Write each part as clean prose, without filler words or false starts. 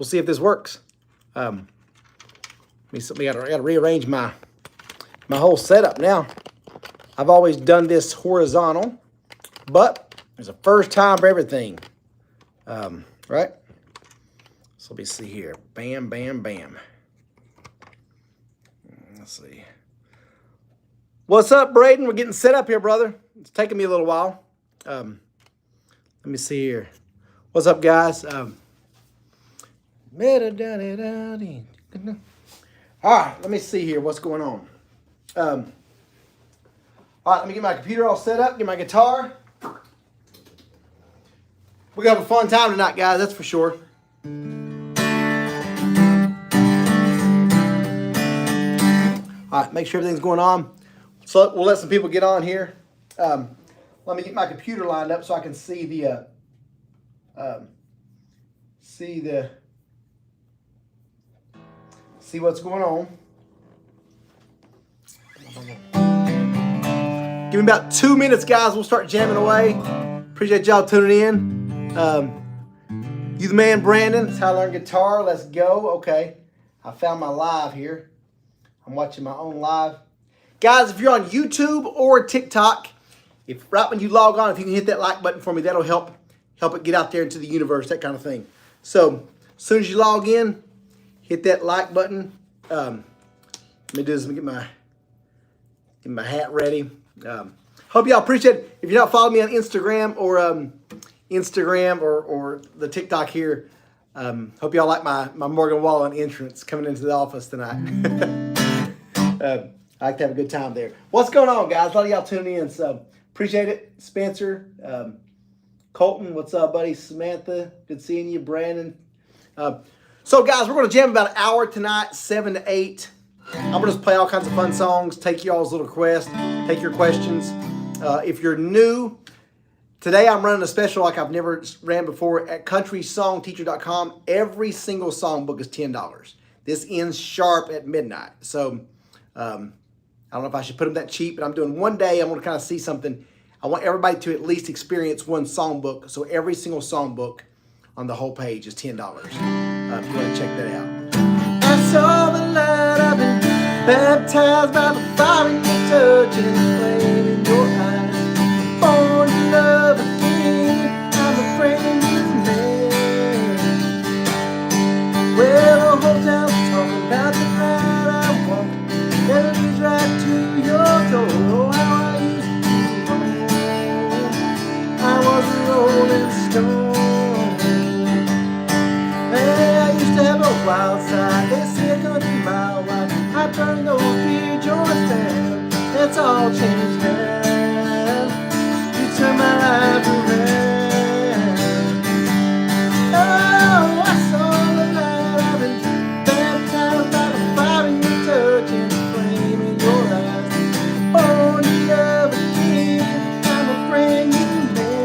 we'll see if this works. I gotta rearrange my whole setup now. I've always done this horizontal, but there's a first time for everything, right? So let me see here. Bam, bam, bam. Let's see. What's up, Braden? We're getting set up here, brother. It's taking me a little while. Let me see here. What's up, guys? All right, let me see here what's going on. All right, let me get my computer all set up, get my guitar. We're gonna have a fun time tonight, guys, that's for sure. All right, make sure everything's going on. So we'll let some people get on here. Let me get my computer lined up so I can see the see what's going on. Give me about 2 minutes, guys. We'll start jamming away. Appreciate y'all tuning in. You the man, Brandon. It's how I learn guitar. Let's go. Okay. I found my live here. I'm watching my own live. Guys, if you're on YouTube or TikTok, if right when you log on, if you can hit that like button for me, that'll help it get out there into the universe, that kind of thing. So as soon as you log in, hit that like button. Let me do this. Let me get my hat ready. Hope y'all appreciate it. If you're not following me on Instagram or the TikTok here, hope y'all like my Morgan Wallen entrance coming into the office tonight. I like to have a good time there. What's going on, guys? A lot of y'all tuning in, so appreciate it. Spencer, Colton, what's up, buddy? Samantha, good seeing you. Brandon. So, guys, we're going to jam about an hour tonight, 7 to 8. I'm going to just play all kinds of fun songs, take y'all's little requests, take your questions. If you're new, today I'm running a special like I've never ran before at CountrySongTeacher.com. Every single songbook is $10. This ends sharp at midnight. So, I don't know if I should put them that cheap, but I'm doing one day. I want to kind of see something. I want everybody to at least experience one songbook. So every single songbook on the whole page is $10. If you want to check that out. I saw the light. I've been baptized by the fire in your touch and the flame in your eyes. Born to love again. I'm a brand new man. Well, the whole town's talking about the night I walked. Melodies right to your door. Oh, how I used to roam. I was a rolling stone. Hey, I used to have a wild side. They say a country mile wide. I turned those beer joints down. It's all changed now. You turn my life around. Oh, I saw the light. I've been baptized by the fire in your touch and the flame in your eyes. Born to love again. I'm a brand new man.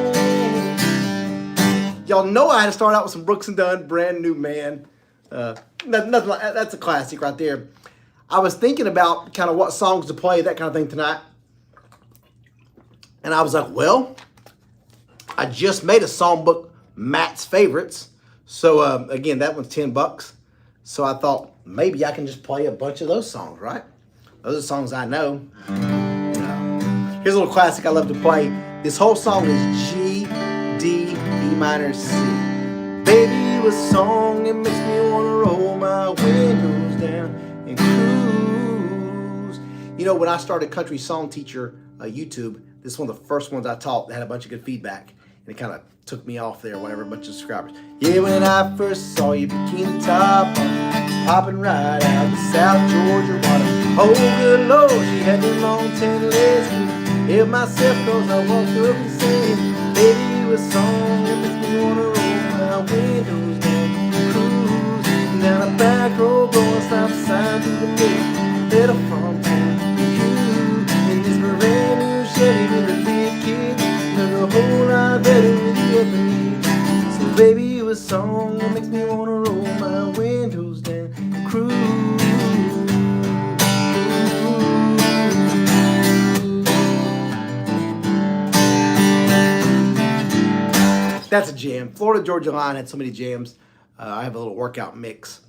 Y'all know I had to start out with some Brooks and Dunn, Brand New Man. Nothing like, that's a classic right there. I was thinking about kind of what songs to play, that kind of thing tonight. And I was like, well, I just made a songbook, Matt's Favorites. So, again, that one's $10. So I thought maybe I can just play a bunch of those songs, right? Those are songs I know. Here's a little classic I love to play. This whole song is G, D, E minor, C. Baby, a song that makes me want to roll my windows down and cruise. You know, when I started Country Song Teacher YouTube, this is one of the first ones I taught that had a bunch of good feedback. And it kind of took me off there, whatever, a bunch of subscribers. Yeah, when I first saw you, bikini top on, popping right out of South Georgia water. Oh, good Lord, she had them long tan legs. If myself goes, I walk up and sing. Baby, you a song that makes me want to roll my windows down, cruise down a back road, going stop sign to the left, better from town. You in this brand new Chevy with a big kid, look a whole lot better with you up in here. So baby, you a song that makes me want to roll my windows down and cruise. That's a jam. Florida Georgia line had so many jams. I have a little workout mix,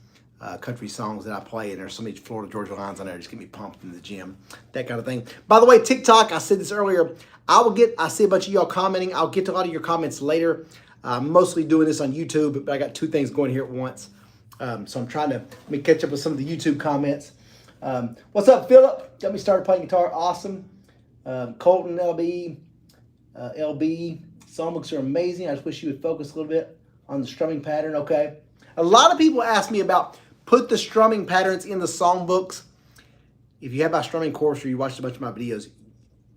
country songs that I play, and there's so many Florida Georgia lines on there just get me pumped in the gym, that kind of thing. By the way, TikTok, I said this earlier, I see a bunch of y'all commenting. I'll get to a lot of your comments later. I'm mostly doing this on YouTube, but I got two things going here at once. So I'm trying to let me catch up with some of the YouTube comments. What's up, Philip? Got me started playing guitar. Awesome. Colton, LB, songbooks are amazing. I just wish you would focus a little bit on the strumming pattern. Okay. A lot of people ask me about put the strumming patterns in the songbooks. If you have my strumming course or you watched a bunch of my videos,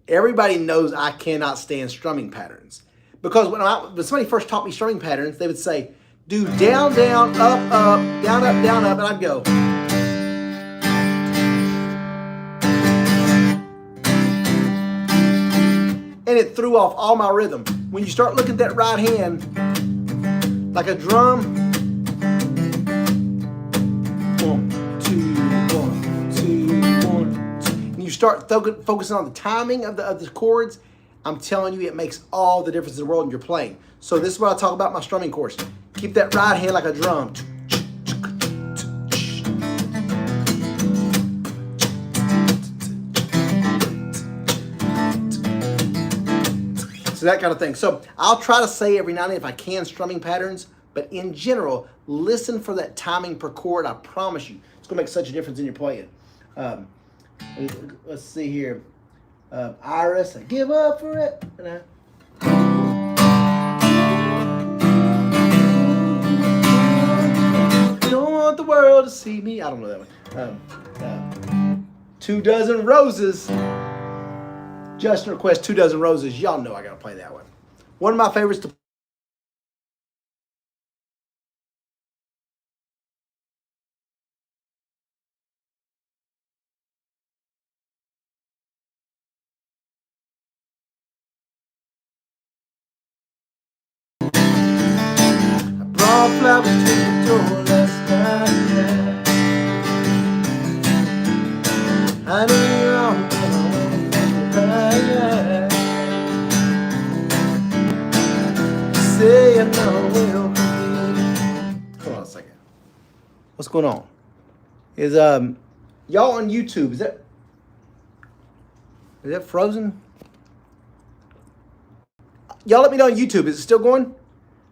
everybody knows I cannot stand strumming patterns. Because when somebody first taught me strumming patterns, they would say, do down, down, up, up, down, up, down, up, and I'd go. And it threw off all my rhythm. When you start looking at that right hand, like a drum, 1, 2, 1, 2, 1, 2, and you start focusing on the timing of the chords, I'm telling you, it makes all the difference in the world in your playing. So this is what I talk about in my strumming course. Keep that right hand like a drum. So that kind of thing. So I'll try to say every now and then if I can strumming patterns, but in general, listen for that timing per chord. I promise you, it's going to make such a difference in your playing. Let's see here. Iris, I give up for it. Don't want the world to see me. I don't know that one. 2 Dozen Roses. Justin requests 2 Dozen Roses. Y'all know I got to play that one. One of my favorites to flowers to the door last night. I know you're wrong, but I wanna make you cry. Say I know we'll be. Hold on a second. What's going on? Is y'all on YouTube? Is that frozen? Y'all let me know on YouTube. Is it still going?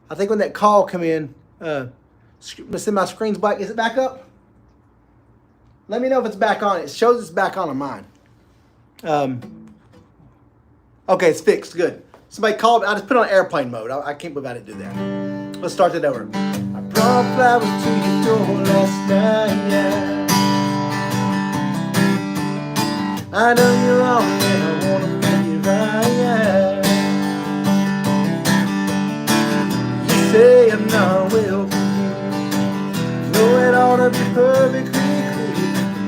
I think when that call come in, let's see, my screen's black. Is it back up? Let me know if it's back on. It shows it's back on mine. Okay, it's fixed. Good. Somebody called. I just put it on airplane mode. I can't believe I didn't do that. Let's start that over. I brought flowers to your door last night. Yeah. I know you're wrong and I wanna make it right. Yeah. Say I'm not well for you. Know it ought to be perfectly clear.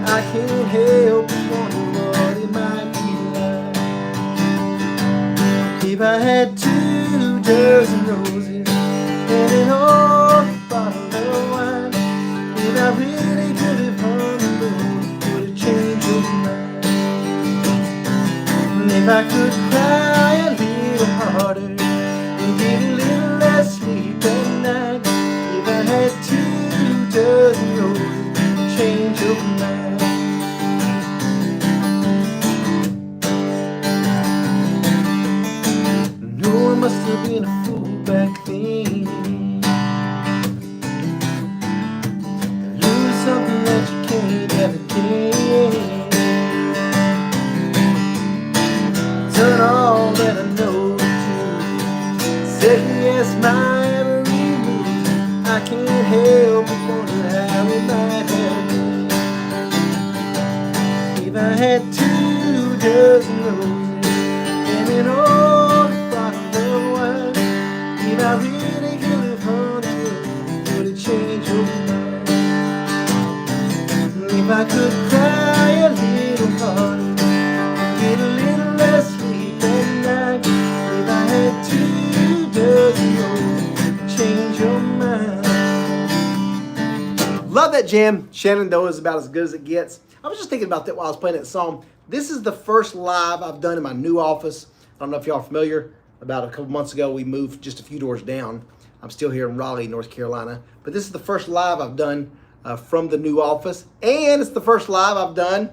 I can't help but wonder what it might be like if I had 2 dozen roses and an old bottle of wine. If I really could have hung the road, would it change your mind? And if I could cry a little harder and get a little less sleep at night, if I had 2 dozen roses, change your mind. No, I must have been a fool back then. Lose something that you can't have again. Done all that I know to do. Second guess my every move. I can't help but wonder how it might have been if I had 2 dozen roses and an old bottle of wine. If I really could have hung to, would it change your mind? If I could cry a little harder, get a little less sleep at night, if I had 2 dozen roses, change your mind. Love that jam. Shenandoah is about as good as it gets. I was just thinking about that while I was playing that song. This is the first live I've done in my new office. I don't know if y'all are familiar. About a couple months ago, we moved just a few doors down. I'm still here in Raleigh, North Carolina. But this is the first live I've done from the new office. And it's the first live I've done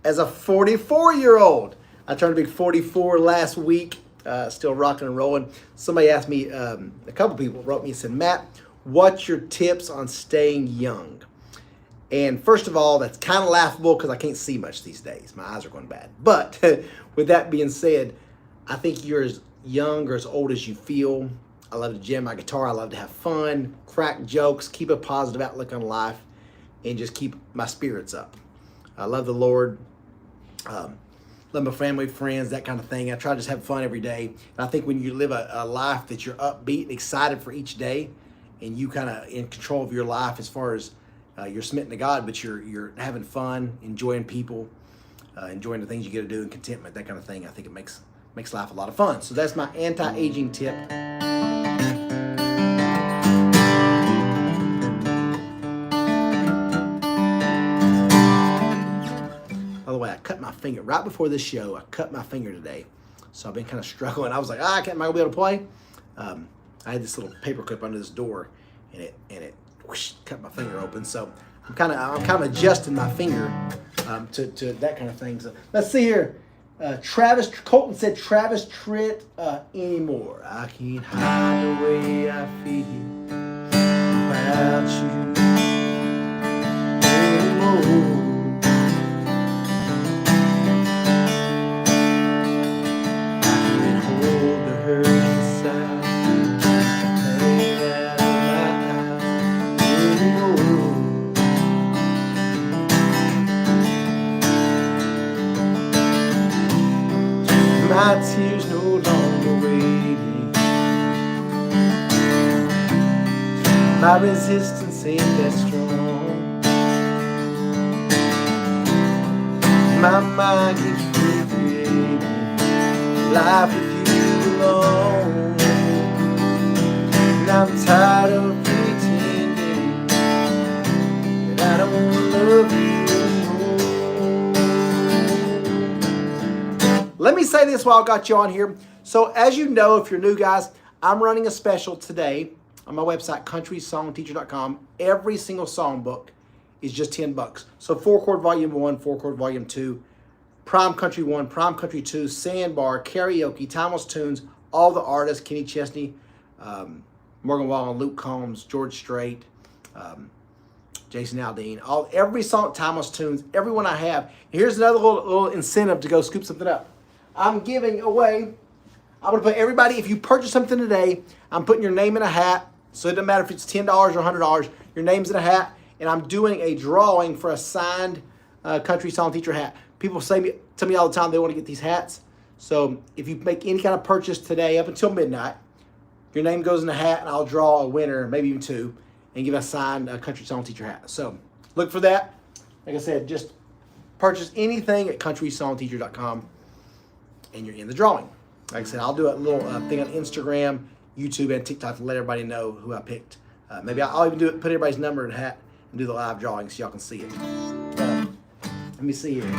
as a 44-year-old. I turned a big 44 last week. Still rocking and rolling. Somebody asked me, a couple people wrote me and said, Matt, what's your tips on staying young? And first of all, that's kind of laughable because I can't see much these days. My eyes are going bad. But with that being said, I think you're as young or as old as you feel. I love to jam my guitar. I love to have fun, crack jokes, keep a positive outlook on life, and just keep my spirits up. I love the Lord. Love my family, friends, that kind of thing. I try to just have fun every day. And I think when you live a life that you're upbeat and excited for each day, and you kind of in control of your life as far as you're smitten to God, but you're having fun, enjoying people, enjoying the things you get to do, and contentment, that kind of thing. I think it makes life a lot of fun. So that's my anti-aging tip. By the way, I cut my finger right before this show. I cut my finger today, so I've been kind of struggling. I was like, am I gonna be able to play? I had this little paper clip under this door, and it whoosh, cut my finger open. So I'm kind of adjusting my finger to that kind of thing. So let's see here. Travis Colton said, Travis Tritt, anymore. I can't hide the way I feel about you anymore. My tears no longer waiting. My resistance ain't that strong. My mind keeps recreating life with you alone. And I'm tired of pretending that I don't love you. Let me say this while I got you on here. So as you know, if you're new guys, I'm running a special today on my website, CountrySongTeacher.com. Every single songbook is just $10. So 4-chord volume 1, 4-chord volume 2, Prime Country 1, Prime Country 2, Sandbar, Karaoke, Timeless Tunes, all the artists, Kenny Chesney, Morgan Wallen, Luke Combs, George Strait, Jason Aldean, every song, Timeless Tunes, everyone I have. And here's another little incentive to go scoop something up. I'm giving away, I'm going to put everybody, if you purchase something today, I'm putting your name in a hat. So it doesn't matter if it's $10 or $100, your name's in a hat. And I'm doing a drawing for a signed Country Song Teacher hat. People tell me all the time they want to get these hats. So if you make any kind of purchase today up until midnight, your name goes in the hat and I'll draw a winner, maybe even two, and give a signed Country Song Teacher hat. So look for that. Like I said, just purchase anything at CountrySongTeacher.com. and you're in the drawing. Like I said, I'll do a little thing on Instagram, YouTube, and TikTok to let everybody know who I picked. Maybe I'll even put everybody's number in a hat and do the live drawing so y'all can see it. Let me see here.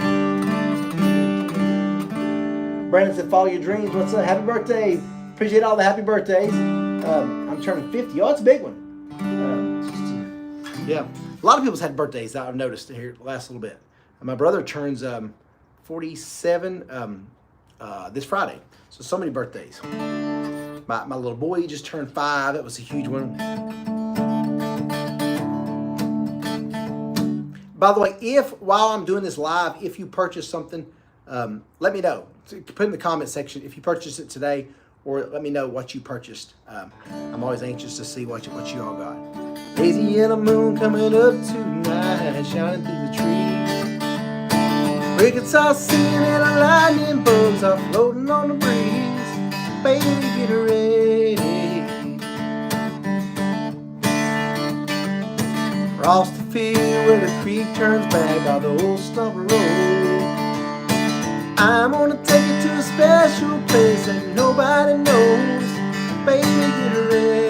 Brandon said, follow your dreams. What's up? Happy birthday. Appreciate all the happy birthdays. I'm turning 50. Oh, it's a big one. Yeah. A lot of people's had birthdays that I've noticed here the last little bit. My brother turns 47 this Friday. So many birthdays. My little boy just turned 5. That was a huge one. By the way, while I'm doing this live, if you purchase something, let me know. Put in the comment section if you purchased it today, or let me know what you purchased. I'm always anxious to see what you all got. Hazy yellow moon coming up tonight, shining through the trees. Crickets are singing and the lightning bugs are floating on the breeze. Baby, get ready. Across the field where the creek turns back by the old stump road, I'm gonna take you to a special place that nobody knows. Baby, get ready.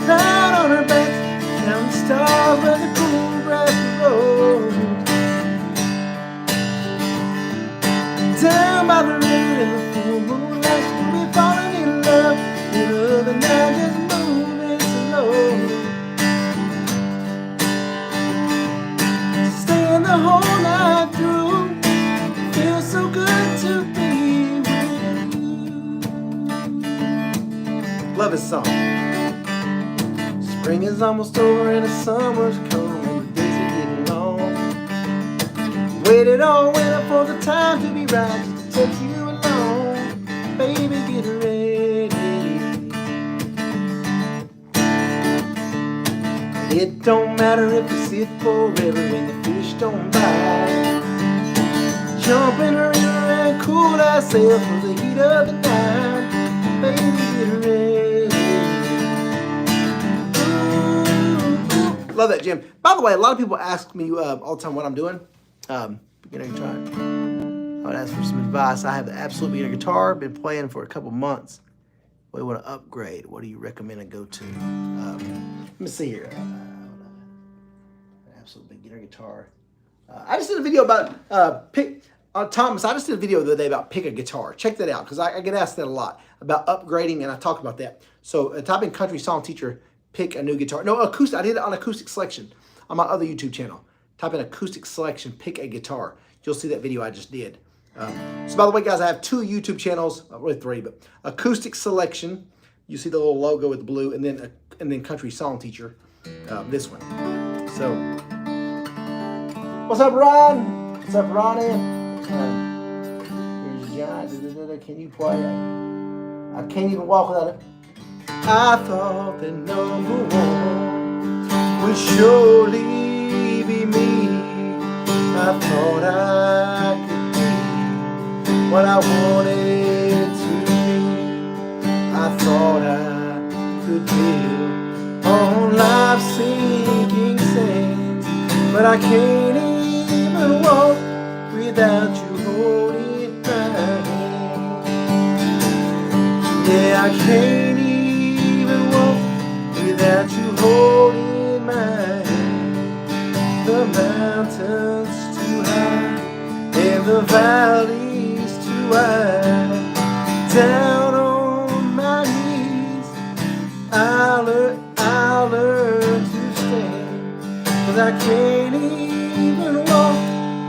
Down on her back, down the stars where the cool grass grows. this song. Spring is almost over and the summer's come and the days are getting long. Waited all winter for the time to be right just to take you along. Baby, get ready. It don't matter if we sit forever and the fish don't bite. Jump in the river and cool ourselves for the heat of the night. Baby, get ready. Ooh. Love that, Jim. By the way, a lot of people ask me all the time what I'm doing. Beginner guitar. I would ask for some advice. I have the absolute beginner guitar. Been playing for a couple months. We want to upgrade. What do you recommend I go to? Let me see here. Absolute beginner guitar. I just did a video about Thomas. I just did a video the other day about pick a guitar. Check that out because I get asked that a lot about upgrading, and I talk about that. So type in Country Song Teacher, pick a new guitar. No, acoustic. I did it on acoustic selection on my other YouTube channel. Type in acoustic selection, pick a guitar. You'll see that video I just did. So by the way, guys, I have 2 YouTube channels, really 3, but acoustic selection. You see the little logo with the blue, and then Country Song Teacher, this one. So, what's up, Ron? What's up, Ronnie? Here's John. Can you play it? I can't even walk without it. I thought that number 1 would surely be me. I thought I could be what I wanted to be. I thought I could build on life's sinking sands, but I can't even walk without you holding my hand. Yeah, I can't even walk without you holding my hand. The mountains too high and the valleys too wide. Down on my knees, I'll learn to stand. 'Cause I can't even walk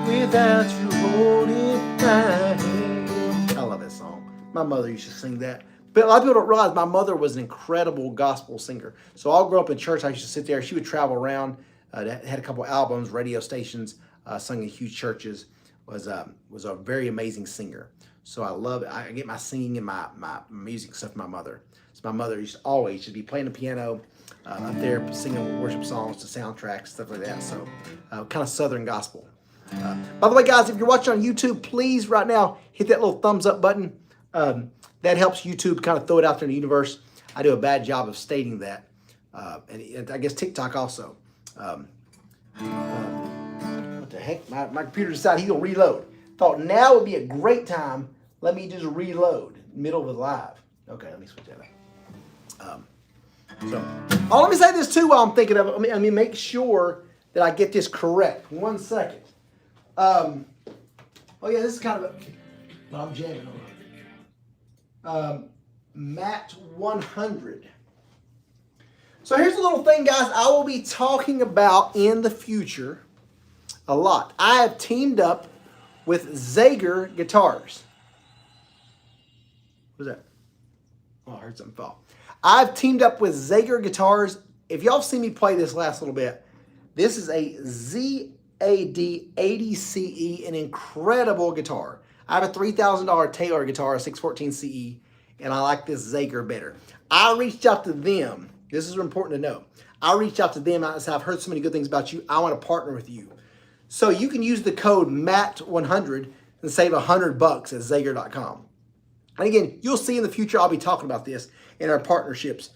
without you holding my hand. I love that song. My mother used to sing that. But a lot of people don't realize my mother was an incredible gospel singer. So I'll grow up in church. I used to sit there. She would travel around. Had a couple albums, radio stations, sung in huge churches. Was a very amazing singer. So I love it. I get my singing and my music stuff from my mother. So my mother used to always be playing the piano up there, singing worship songs to soundtracks, stuff like that. So kind of Southern gospel. By the way, guys, if you're watching on YouTube, please right now hit that little thumbs up button. That helps YouTube kind of throw it out there in the universe. I do a bad job of stating that. And I guess TikTok also. What the heck? My computer decided he's going to reload. Thought now would be a great time. Let me just reload. Middle of the live. Okay, let me switch that up. Let me say this too while I'm thinking of it. Let me make sure that I get this correct. 1 second. Oh yeah, this is kind of a... No, I'm jamming on. Matt 100. So here's a little thing, guys, I will be talking about in the future a lot. I have teamed up with Zager guitars. What was that? Oh, I heard something fall. I've teamed up with Zager guitars. If y'all have seen me play this last little bit, this is a ZAD80CE, an incredible guitar. I have a $3,000 Taylor guitar, a 614 CE, and I like this Zager better. I reached out to them. This is important to know. I reached out to them. I said, I've heard so many good things about you. I want to partner with you. So you can use the code MAT100 and save $100 at Zager.com. And again, you'll see in the future, I'll be talking about this in our partnerships.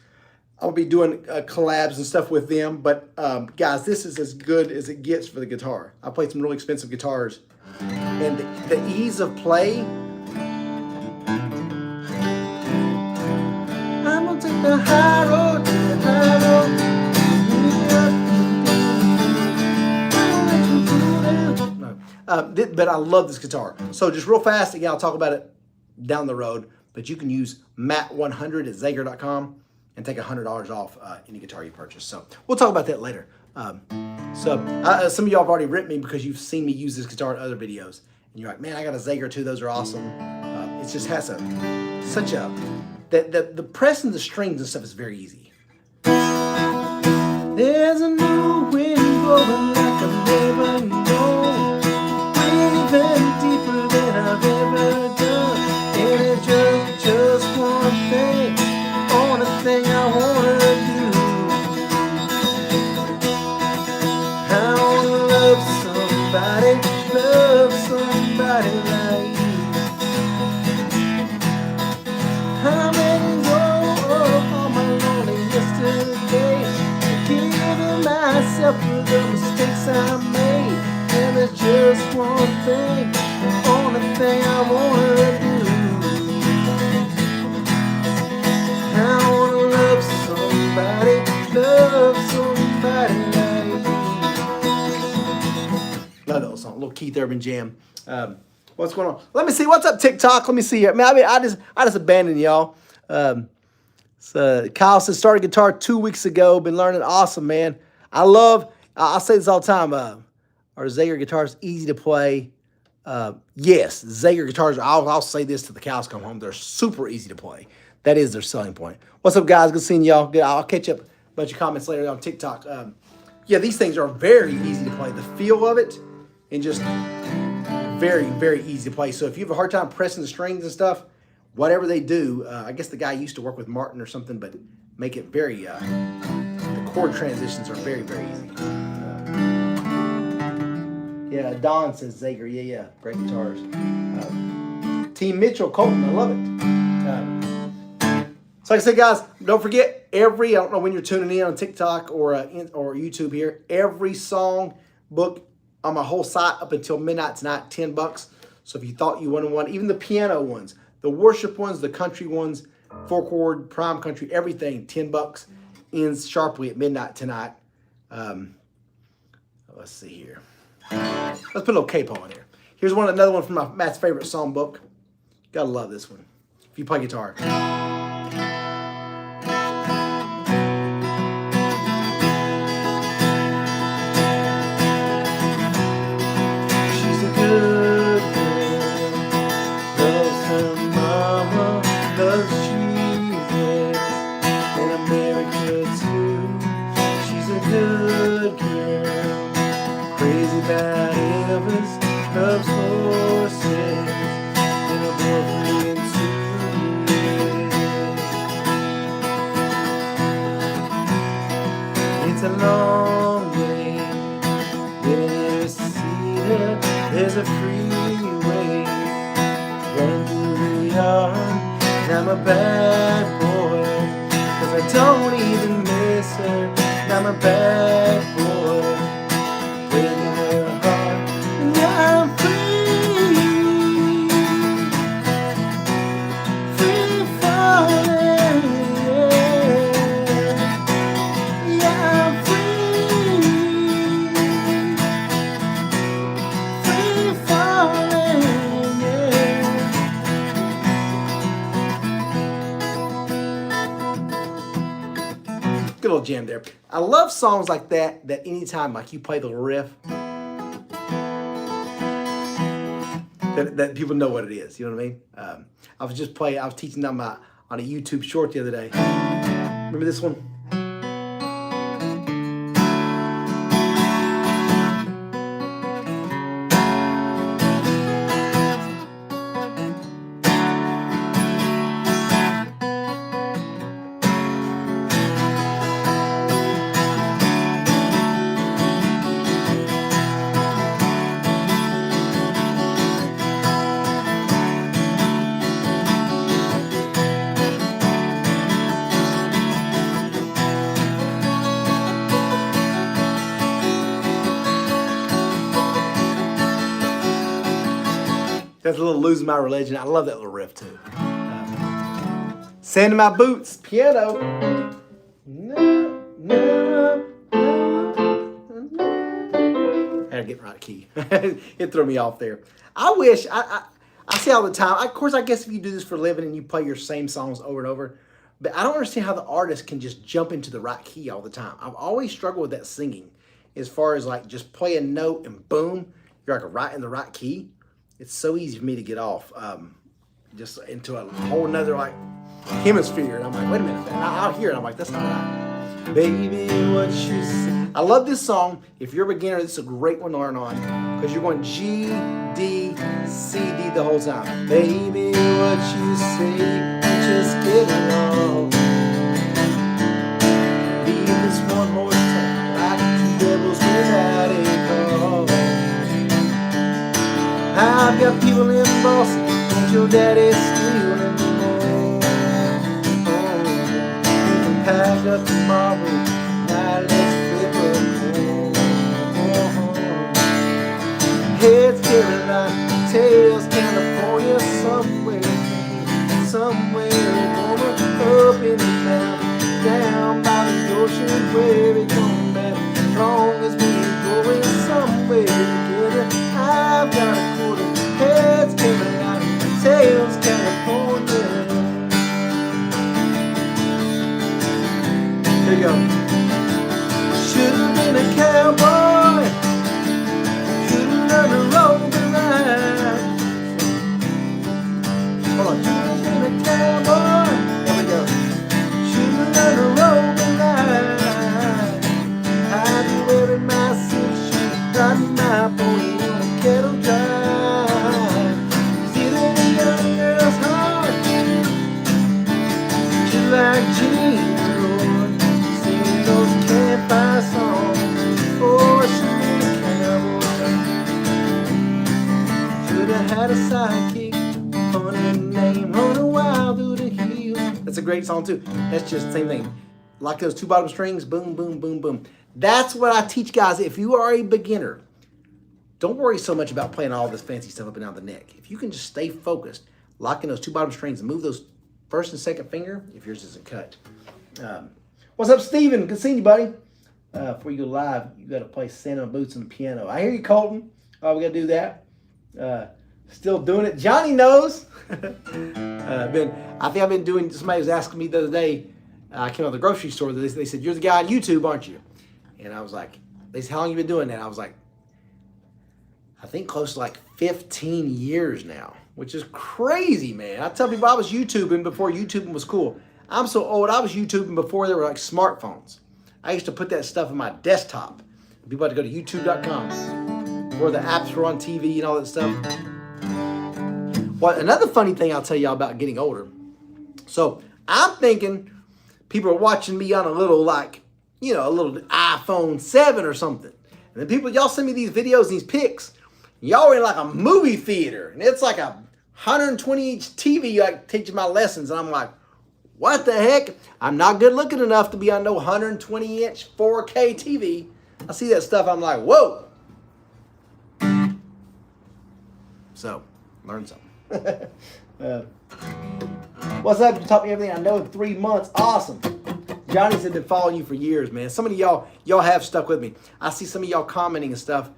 I'll be doing collabs and stuff with them. But guys, this is as good as it gets for the guitar. I played some really expensive guitars. And the ease of play. I'm going to take the high road, but I love this guitar. So just real fast, again, I'll talk about it down the road. But you can use MAT100 at Zager.com and take $100 off any guitar you purchase. So we'll talk about that later. Some of y'all have already written me because you've seen me use this guitar in other videos. And you're like, man, I got a Zager too. Those are awesome. just has such a, the pressing the strings and stuff is very easy. There's a new wind blowing like I've never known, breathing deeper than I've ever done, and it's just one thing, only thing I wanna do. I wanna love somebody like you. I'm letting go of all my lonely yesterday, forgiving myself for the mistakes I made, and there's just one thing, the only thing I wanna do. I wanna love somebody like you. Love that song, little Keith Urban jam. What's going on? Let me see. What's up, TikTok? Let me see here. I just abandoned y'all. So Kyle says started guitar 2 weeks ago. Been learning. Awesome, man. I'll say this all the time. Are Zager guitars easy to play? Yes, Zager guitars. I'll say this till the cows come home. They're super easy to play. That is their selling point. What's up, guys? Good seeing y'all. Good. I'll catch up a bunch of comments later on TikTok. Yeah, these things are very easy to play. The feel of it and just very, very easy to play. So if you have a hard time pressing the strings and stuff, whatever they do, I guess the guy used to work with Martin or something, but make it very, the chord transitions are very, very easy. Yeah, Don says Zager. Yeah, great guitars. Team Mitchell, Colton, I love it. So like I said, guys, don't forget I don't know when you're tuning in on TikTok or YouTube here, every song book on my whole site up until midnight tonight, $10. So if you thought you wanted one, even the piano ones, the worship ones, the country ones, 4-chord, prime country, everything, $10, ends sharply at midnight tonight. Let's see here. Let's put a little capo in here. Here's another one from Matt's favorite songbook. Gotta love this one. If you play guitar. Good girl, loves her mama, loves Jesus, and America too. She's a good girl, crazy about Elvis, loves horses, and a boyfriend too. It's a long way, when you see her. There's a freeway running through the yard, and I'm a bad boy, 'cause I don't even miss her, and I'm a bad boy, breaking her heart, and I'm free falling, yeah, I'm good little jam there. I love songs like that anytime like you play the riff, that people know what it is. You know what I mean? I was teaching them on a YouTube short the other day. Remember this one? That's a little Losing My Religion. I love that little riff too. Sand in My Boots, piano. I had to get right key. It threw me off there. I wish, I see all the time. Of course, I guess if you do this for a living and you play your same songs over and over, but I don't understand how the artist can just jump into the right key all the time. I've always struggled with that singing, as far as like just play a note and boom, you're like right in the right key. It's so easy for me to get off. just into a whole nother like hemisphere. And I'm like, wait a minute. And I'll hear it. I'm like, that's not right. Baby, what you say. I love this song. If you're a beginner, this is a great one to learn on because you're going G, D, C, D the whole time. Baby, what you say, just get along. Leave this one horse town like two devils without a cause. I've got people in Boston, and your daddy's still in the mall. You can pack up tomorrow, now let's flip a coin. Heads Carolina, tails California, somewhere, woman, up in the mountain, down by the ocean, where it don't matter, as long as we're going somewhere together. I've got a quarter, heads Carolina, tails California. There you go. Should've been a cowboy, should've learned to roll the ride. Hold on, should've been a cowboy. There we go. Should've learned to roll the ride. I'd be wearing my silk shoes, riding my pony on a kettle drive. Stealing a young girl's heart, just like Jean. Those campfire songs, oh, I should have had a sidekick, funny name, running wild through the hills. That's a great song too. That's just the same thing. Like those two bottom strings, boom, boom, boom, boom. That's what I teach guys. If you are a beginner, don't worry so much about playing all this fancy stuff up and down the neck. If you can just stay focused, lock in those two bottom strings and move those first and second finger, if yours isn't cut. What's up, Steven? Good seeing you, buddy. Before you go live, you got to play Santa Boots on the piano. I hear you, Colton. Oh, we got to do that. Still doing it. Johnny knows. I think I've been doing, somebody was asking me the other day, I came out of the grocery store, they said, you're the guy on YouTube, aren't you? And I was like, they said, how long you been doing that? I was like, I think close to like 15 years now, which is crazy, man. I tell people I was YouTubing before YouTubing was cool. I'm so old, I was YouTubing before there were like smartphones. I used to put that stuff on my desktop. People had to go to youtube.com where the apps were on TV and all that stuff. Well, another funny thing I'll tell y'all about getting older. So I'm thinking people are watching me on a little like, you know, a little iPhone 7 or something. And then people, y'all send me these videos, these pics. Y'all are in like a movie theater. And it's like a 120-inch TV like teaching my lessons. And I'm like, what the heck? I'm not good looking enough to be on no 120-inch 4K TV. I see that stuff, I'm like, whoa. So, learn something. What's up? You taught me everything I know in 3 months. Awesome. Johnny's been following you for years, man. Some of y'all have stuck with me. I see some of y'all commenting and stuff.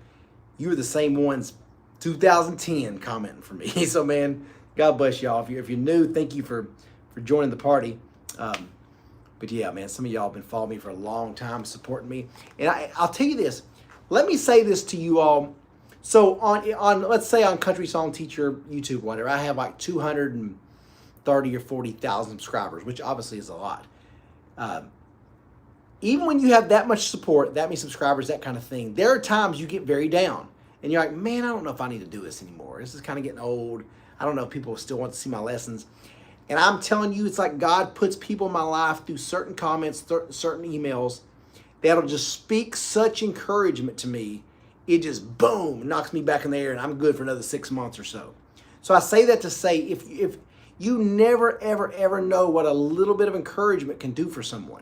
You were the same ones 2010 commenting for me. So, man, God bless y'all. If you're new, thank you for joining the party. But yeah, man, some of y'all have been following me for a long time, supporting me. And I'll tell you this. Let me say this to you all. So on let's say on CountrySongTeacher YouTube, whatever, I have like 230 or 40,000 subscribers, which obviously is a lot. Even when you have that much support, that many subscribers, that kind of thing, there are times you get very down. And you're like, man, I don't know if I need to do this anymore. This is kind of getting old. I don't know if people still want to see my lessons. And I'm telling you, it's like God puts people in my life through certain comments, certain emails, that'll just speak such encouragement to me. It just, boom, knocks me back in the air, and I'm good for another 6 months or so. So I say that to say, if you never, ever, ever know what a little bit of encouragement can do for someone.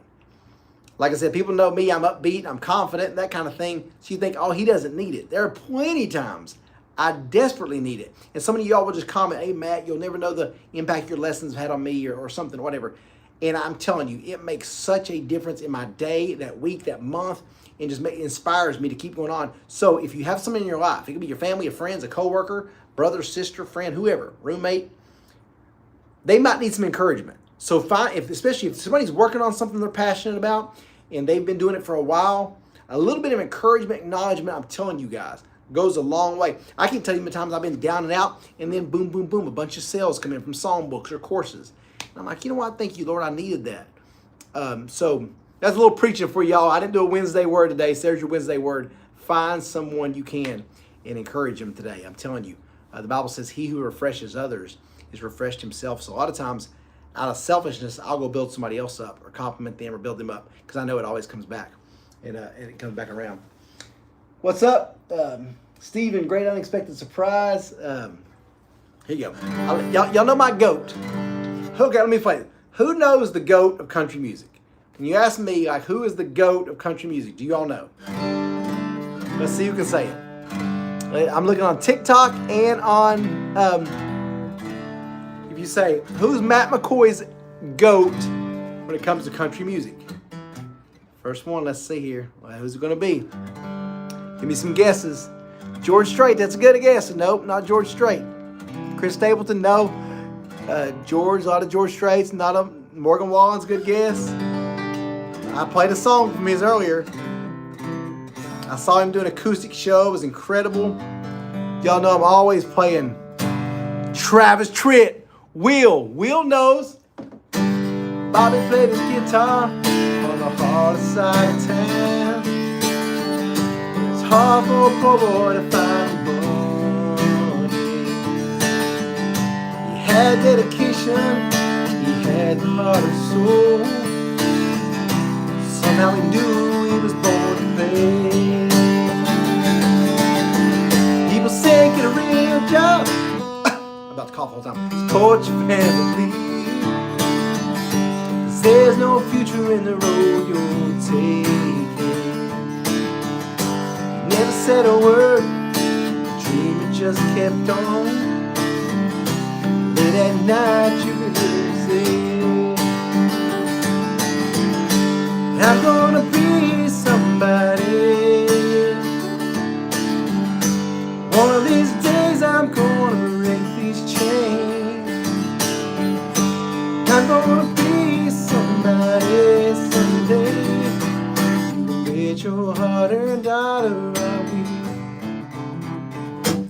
Like I said, people know me, I'm upbeat, I'm confident, that kind of thing. So you think, oh, he doesn't need it. There are plenty of times I desperately need it. And some of y'all will just comment, hey, Matt, you'll never know the impact your lessons have had on me or something, whatever. And I'm telling you, it makes such a difference in my day, that week, that month, and just inspires me to keep going on. So if you have someone in your life, it could be your family, a friend, a coworker, brother, sister, friend, whoever, roommate, they might need some encouragement. So especially if somebody's working on something they're passionate about and they've been doing it for a while, a little bit of encouragement, acknowledgement, I'm telling you guys, goes a long way. I can tell you how many times I've been down and out, and then boom, boom, boom, a bunch of sales come in from songbooks or courses. And I'm like, you know what? Thank you, Lord. I needed that. So that's a little preaching for y'all. I didn't do a Wednesday word today. So there's your Wednesday word. Find someone you can and encourage them today. I'm telling you, the Bible says he who refreshes others is refreshed himself. So a lot of times, out of selfishness, I'll go build somebody else up or compliment them or build them up because I know it always comes back and it comes back around. What's up, Stephen? Great unexpected surprise. Here you go. Y'all know my goat. Okay, let me play. Who knows the goat of country music? When you ask me, like, who is the goat of country music? Do you all know? Let's see who can say it. I'm looking on TikTok and on. If you say, who's Matt McCoy's GOAT when it comes to country music? First one, let's see here. Well, who's it going to be? Give me some guesses. George Strait, that's a good guess. Nope, not George Strait. Chris Stapleton, no. George, a lot of George Straits, not a Morgan Wallen's good guess. I played a song from his earlier. I saw him do an acoustic show. It was incredible. Y'all know I'm always playing Travis Tritt. Will knows. Bobby played his guitar on the hardest side of town. It's hard for a poor boy to find money. He had dedication, he had the heart and soul. Somehow he knew he was born to pay. People say get a real job. About to cough all the time. Support your family. 'Cause there's no future in the road you're taking. You never said a word. The dream just kept on. Late at night you could say, I'm gonna be somebody. One of these days I'm gonna break these chains. I'm gonna be somebody someday. You bet your hard-earned dollar I'll be.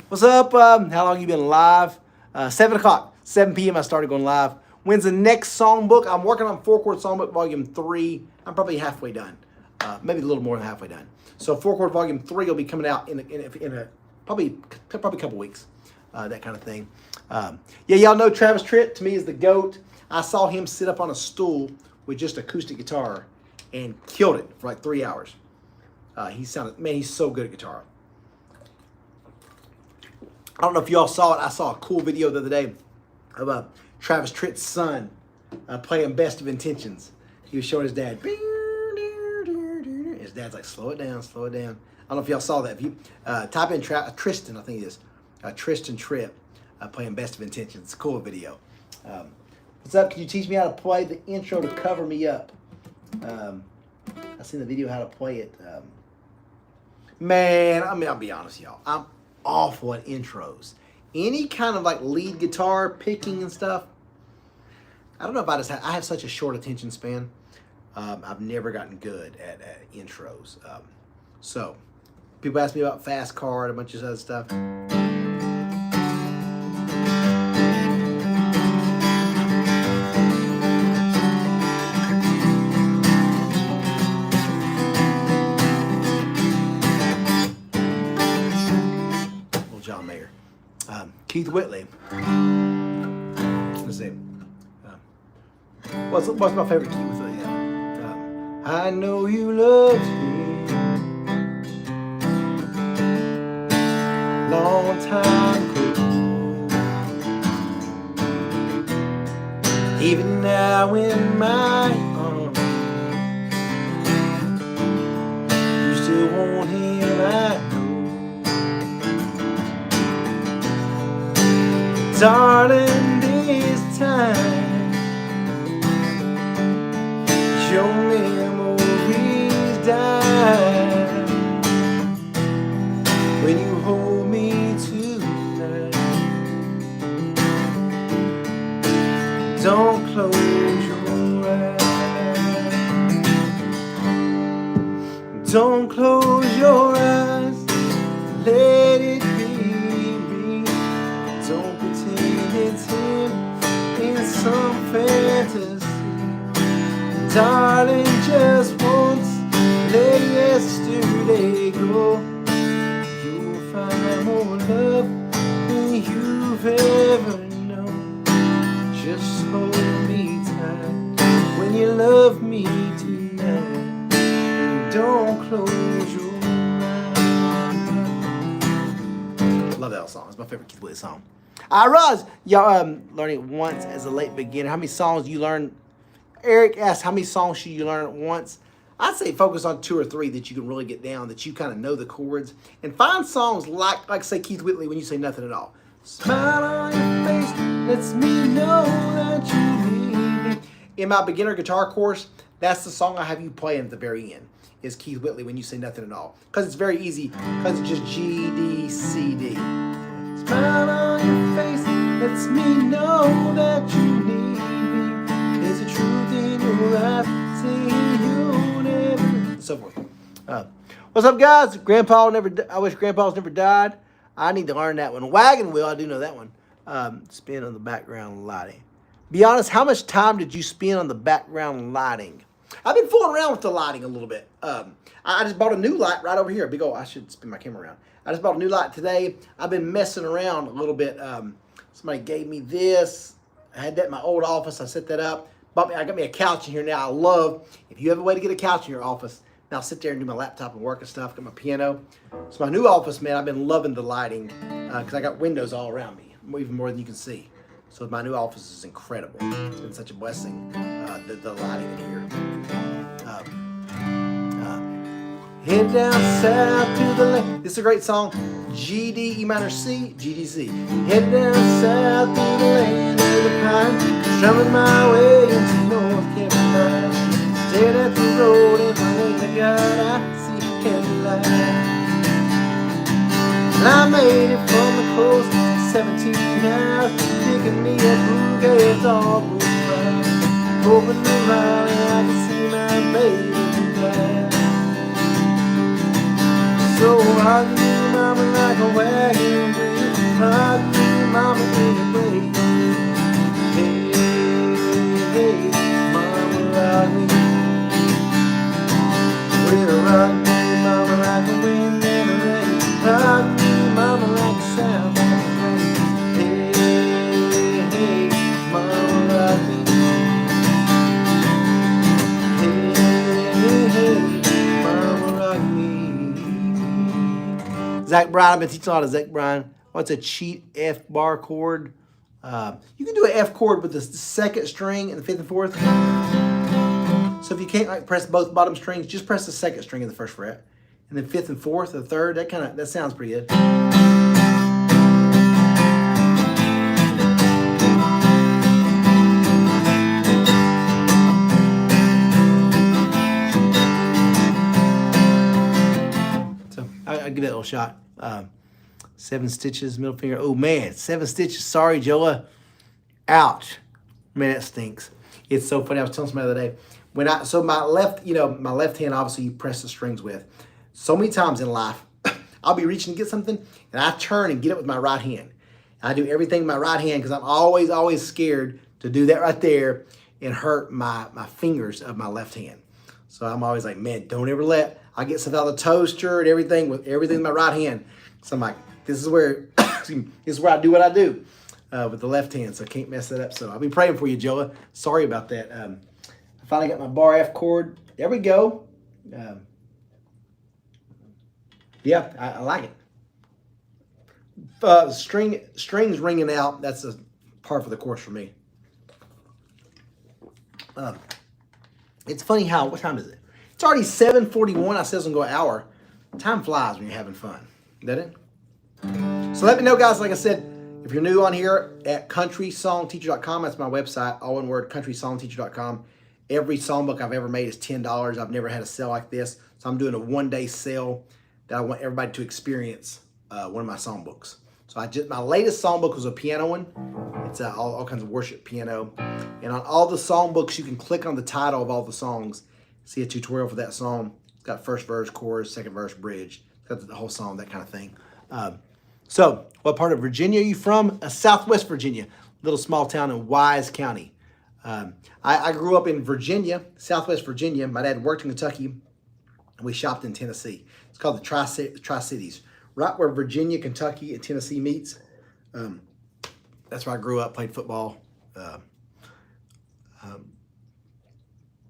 What's up? How long you been live? 7 o'clock, 7 p.m. I started going live. When's the next songbook? I'm working on 4-chord songbook volume 3. I'm probably halfway done, maybe a little more than halfway done. So 4-chord volume 3 will be coming out in a probably a couple weeks, that kind of thing. Yeah, y'all know Travis Tritt to me is the GOAT. I saw him sit up on a stool with just acoustic guitar and killed it for like 3 hours. He's so good at guitar. I don't know if y'all saw it. I saw a cool video the other day of Travis Tritt's son playing Best of Intentions. He was showing his dad. His dad's like, slow it down, slow it down. I don't know if y'all saw that. If you type in Tristan, I think it is, Tristan Tripp playing Best of Intentions. It's a cool video. What's up? Can you teach me how to play the intro to Cover Me Up? I seen the video how to play it. Man, I mean, I'll be honest, y'all. I'm awful at intros. Any kind of like lead guitar picking and stuff. I don't know if I have such a short attention span. I've never gotten good at intros. So people ask me about Fast Card, a bunch of other stuff. Little John Mayer. Keith Whitley. Let's see. What's my favorite Keith Whitley? I know you loved me long time ago. Even now in my arms, you still want him, I know. Darling, this time your memories die when you hold me tonight. Don't close your eyes. Don't close your eyes. let it be me. Don't pretend it's him in some fantasy. Darling, just once, let yesterday go. You'll find more love than you've ever known. Just hold me tight when you love me tonight. Don't close your eyes. Love that song. It's my favorite Keith Whitley song. I realize y'all learning it once as a late beginner. How many songs do you learn? Eric asked, how many songs should you learn at once? I'd say focus on 2 or 3 that you can really get down, that you kind of know the chords. And find songs like say, Keith Whitley, When You Say Nothing at All. Smile on your face lets me know that you need me. In my beginner guitar course, that's the song I have you playing at the very end, is Keith Whitley, When You Say Nothing at All. Because it's very easy, because it's just G, D, C, D. Smile on your face lets me know that you need me. There's a truth in your eyes saying you'll never, and so forth. What's up, guys? I wish Grandpa's never died. I need to learn that one. Wagon wheel, I do know that one. Spin on the background lighting. Be honest, how much time did you spend on the background lighting? I've been fooling around with the lighting a little bit. I just bought a new light right over here. Big old, I should spin my camera around. I just bought a new light today. I've been messing around a little bit. Somebody gave me this. I had that in my old office. I set that up. I got me a couch in here now. I love, if you have a way to get a couch in your office, now I'll sit there and do my laptop and work and stuff. Got my piano. So my new office, man, I've been loving the lighting because I got windows all around me, even more than you can see. So my new office is incredible. It's been such a blessing, the lighting in here. Head down south to the left. This is a great song. G, D, E minor, C, G, D, C. Head down south to the land of the pine. Strumming my way into North Carolina. Staring at the road and praying to God I see Cadillac. And I made it from the coast 17 hours, picking me a bouquet dogwood flowers. Hoping to rally I can see my baby tonight. So rock me, mama, like a wagon wheel. Rock me, mama, in a break. Hey, hey, mama, rock me. Well, rock me, mama, like a wind and a rain. Rock me, mama, like a sound. Hey, hey, mama, rock me. Hey, hey, mama, rock me. Zach Bryan, I've been teaching a lot of Zach Bryan. What's a cheat F bar chord? You can do an F chord with the 2nd string and the 5th and 4th. So if you can't press both bottom strings, just press the 2nd string in the 1st fret, and then 5th and 4th, the 3rd. That sounds pretty good. So I'll give that a little shot. 7 stitches, middle finger. Oh man, 7 stitches. Sorry, Joa. Ouch. Man, that stinks. It's so funny. I was telling somebody the other day. So my left hand, obviously you press the strings with. So many times in life, I'll be reaching to get something, and I turn and get it with my right hand. I do everything with my right hand because I'm always scared to do that right there and hurt my fingers of my left hand. So I'm always like, man, don't ever I get stuff out of the toaster and everything with my right hand. So I'm like, this is where I do what I do with the left hand, so I can't mess that up. So I'll be praying for you, Joa. Sorry about that. I finally got my bar F chord. There we go. Yeah, I like it. Strings ringing out. That's a part for the course for me. It's funny how, what time is it? It's already 7:41. I said it's going to go an hour. Time flies when you're having fun. Doesn't it? So let me know, guys. Like I said, if you're new on here, at CountrySongTeacher.com, that's my website. All one word, CountrySongTeacher.com. Every songbook I've ever made is $10. I've never had a sale like this. So I'm doing a one-day sale that I want everybody to experience one of my songbooks. So my latest songbook was a piano one. It's all kinds of worship piano. And on all the songbooks, you can click on the title of all the songs, see a tutorial for that song. It's got 1st verse, chorus, 2nd verse, bridge. It's got the whole song, that kind of thing. So, what part of Virginia are you from? Southwest Virginia, little small town in Wise County. I grew up in Virginia, Southwest Virginia. My dad worked in Kentucky, and we shopped in Tennessee. It's called the Tri-Cities, right where Virginia, Kentucky, and Tennessee meets. That's where I grew up, played football.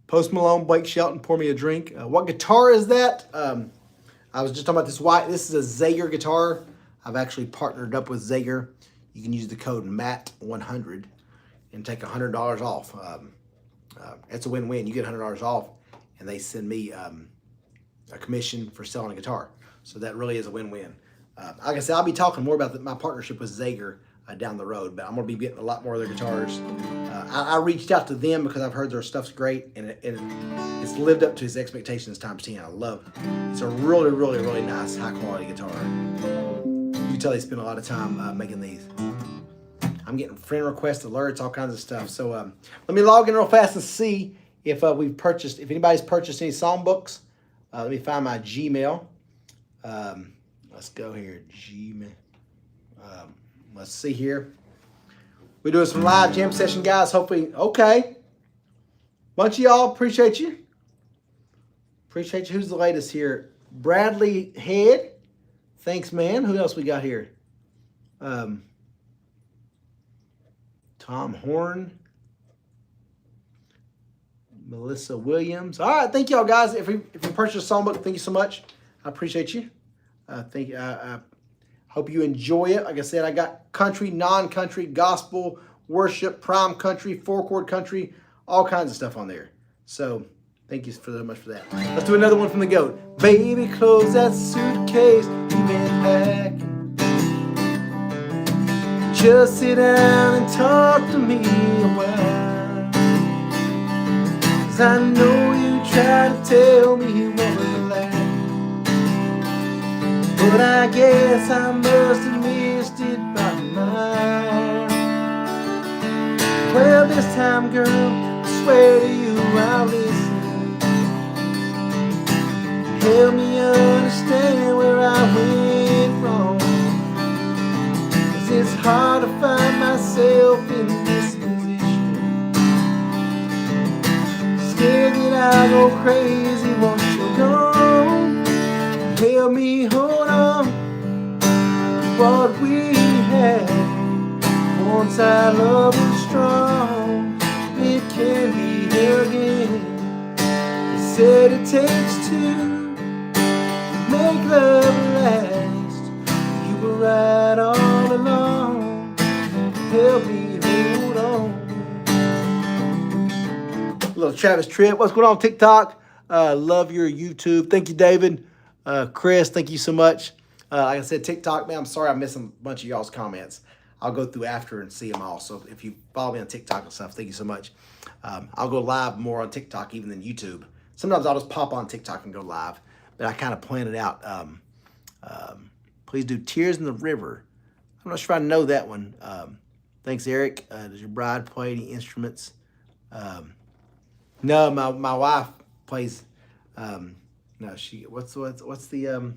Post Malone, Blake Shelton, pour me a drink. What guitar is that? I was just talking about this white. This is a Zager guitar. I've actually partnered up with Zager. You can use the code MAT100 and take $100 off. It's a win-win. You get $100 off, and they send me a commission for selling a guitar. So that really is a win-win. Like I said, I'll be talking more about my partnership with Zager down the road, but I'm going to be getting a lot more of their guitars. I reached out to them because I've heard their stuff's great, and it's lived up to his expectations times 10. I love it. It's a really, really, really nice, high-quality guitar. You can tell they spend a lot of time making these. I'm getting friend requests, alerts, all kinds of stuff. So let me log in real fast and see if if anybody's purchased any songbooks. Let me find my Gmail. Let's go here, Gmail. Let's see here. We're doing some live jam session, guys. Hopefully, okay. Bunch of y'all, appreciate you. Appreciate you. Who's the latest here? Bradley Head. Thanks, man. Who else we got here? Tom Horn. Melissa Williams. All right, thank y'all, guys. If you purchased a songbook, thank you so much. I appreciate you. I hope you enjoy it. Like I said, I got country, non-country, gospel, worship, prime country, four-chord country, all kinds of stuff on there. So thank you so much for that. Let's do another one from the GOAT. Baby, close that suitcase you've been packing. Just sit down and talk to me a while. 'Cause I know you try to tell me you want to laugh, but I guess I must have missed it by mine. Well, this time, girl, I swear to you I'll listen. Help me understand where I went wrong. 'Cause it's hard to find myself in this position. Scared that I'll go crazy once you're gone. Help me hold on to what we had. Once our love was strong, it can be here again. They said it takes two to make love last. You were right all along. Help me hold on. Little Travis Tripp. What's going on TikTok? Love your YouTube. Thank you, David. Chris, thank you so much. Like I said, TikTok, man, I'm sorry I'm missing a bunch of y'all's comments. I'll go through after and see them all. So if you follow me on TikTok and stuff, thank you so much. I'll go live more on TikTok even than YouTube. Sometimes I'll just pop on TikTok and go live, but I kind of plan it out. Please do Tears in the River. I'm not sure I know that one. Thanks, Eric. Does your bride play any instruments? No, my wife plays. No, what's the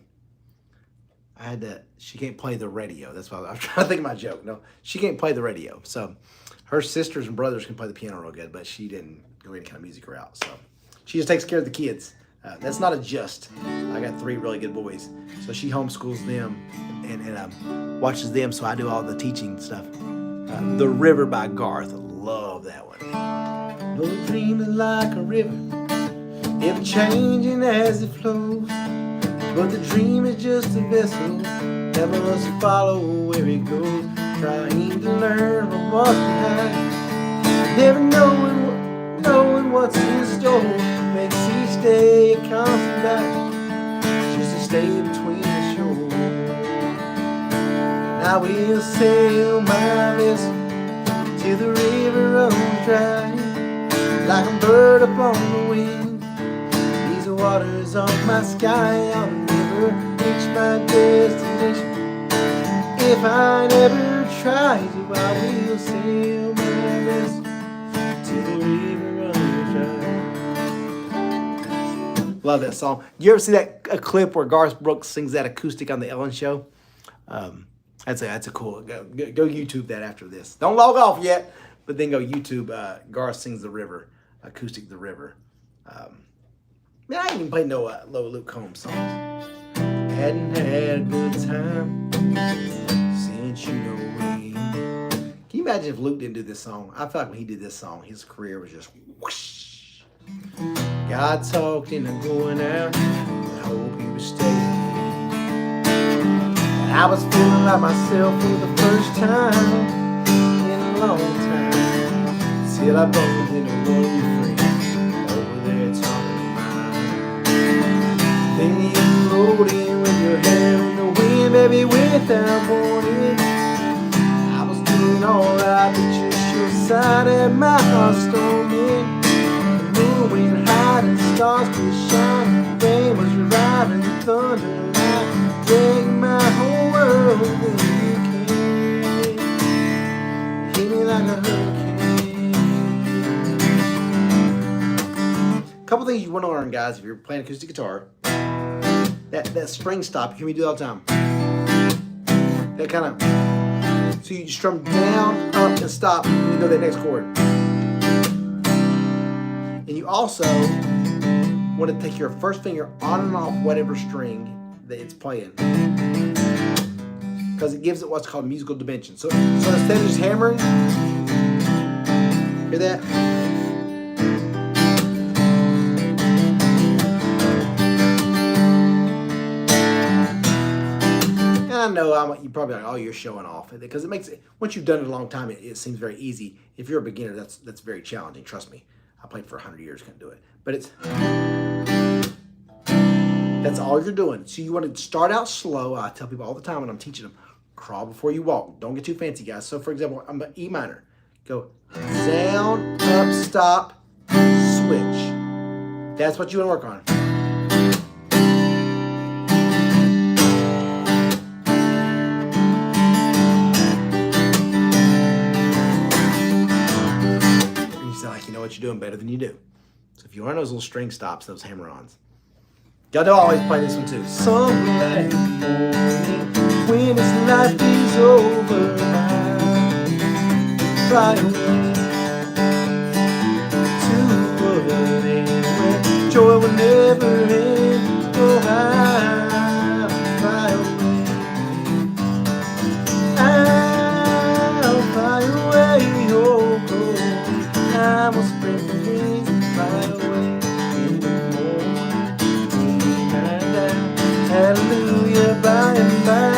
she can't play the radio. That's why I was trying to think of my joke. No, she can't play the radio. So her sisters and brothers can play the piano real good, but she didn't go any kind of music route. So she just takes care of the kids. That's not a just. I got 3 really good boys. So she homeschools them and watches them. So I do all the teaching stuff. The River by Garth. Love that one. No dream is like a river, ever changing as it flows. But the dream is just a vessel that must follow where it goes, trying to learn from what's behind, never knowing what's in store. Makes each day a constant battle just to stay between the shore. And I will sail my vessel till the river runs dry, like a bird upon the wind. These waters on my sky, I'll never reach my destination. If I never try to, I will sail my vessel till the river runs dry. Love that song. You ever see a clip where Garth Brooks sings that acoustic on the Ellen Show? That's a cool, go YouTube that after this. Don't log off yet, but then go YouTube, Garth Sings the River, Acoustic the River. Man, I ain't even played no Low Luke Combs songs. Hadn't had a good time since you know me. Can you imagine if Luke didn't do this song? I feel like when he did this song, his career was just whoosh. God talked into going out, I hope he was staying. I was feeling like myself for the first time in a long time, till I bumped into one of your friends over there talking to mine. Then you rode in with your hair in the wind, baby, without warning. I was doing alright, but just your side had my heart storming. The moon went high and stars were shining, rain was driving thunder. Break my whole world when you came. Hit me like a hurricane. Couple things you want to learn, guys, if you're playing acoustic guitar. That string stop, you hear me do it all the time. That kind of, so you strum down, up, and stop when you know that next chord. And you also want to take your first finger on and off whatever string that it's playing, because it gives it what's called musical dimension. So instead of just hammering, hear that? And I know you probably like, oh, you're showing off, because it makes it, once you've done it a long time, it seems very easy. If you're a beginner, that's very challenging. Trust me, I played for 100 years, couldn't do it, but it's. That's all you're doing. So you want to start out slow. I tell people all the time when I'm teaching them, crawl before you walk. Don't get too fancy, guys. So for example, I'm an E minor. Go down, up, stop, switch. That's what you want to work on. You sound like you know what you're doing better than you do. So if you learn those little string stops, those hammer-ons. Y'all know I always play this one too. Sunlight morning, when this life is over, fly away to a land where joy will never end. Oh, I'll fly away. I'll fly away. Oh, oh. I will spread my wings and fly away in the morning. Hallelujah, by and by.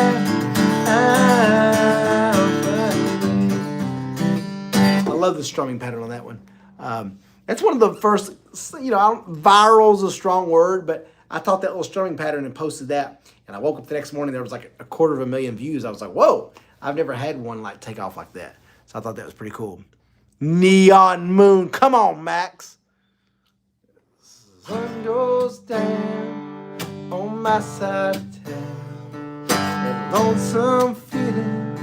I love the strumming pattern on that one. That's one of the first, viral's a strong word, but I taught that little strumming pattern and posted that. And I woke up the next morning, there was like 250,000 views. I was like, whoa, I've never had one like take off like that. So I thought that was pretty cool. Neon Moon, come on, Max. Sun goes down on my side of town, and lonesome feeling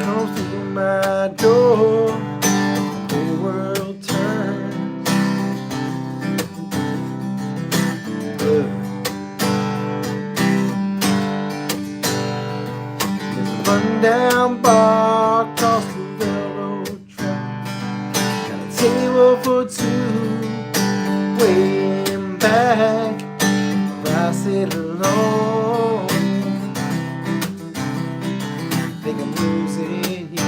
comes to my door. The whole world turns. There's a rundown bar across the railroad track. Got a table for two, way back. I sit alone, think I'm losing you.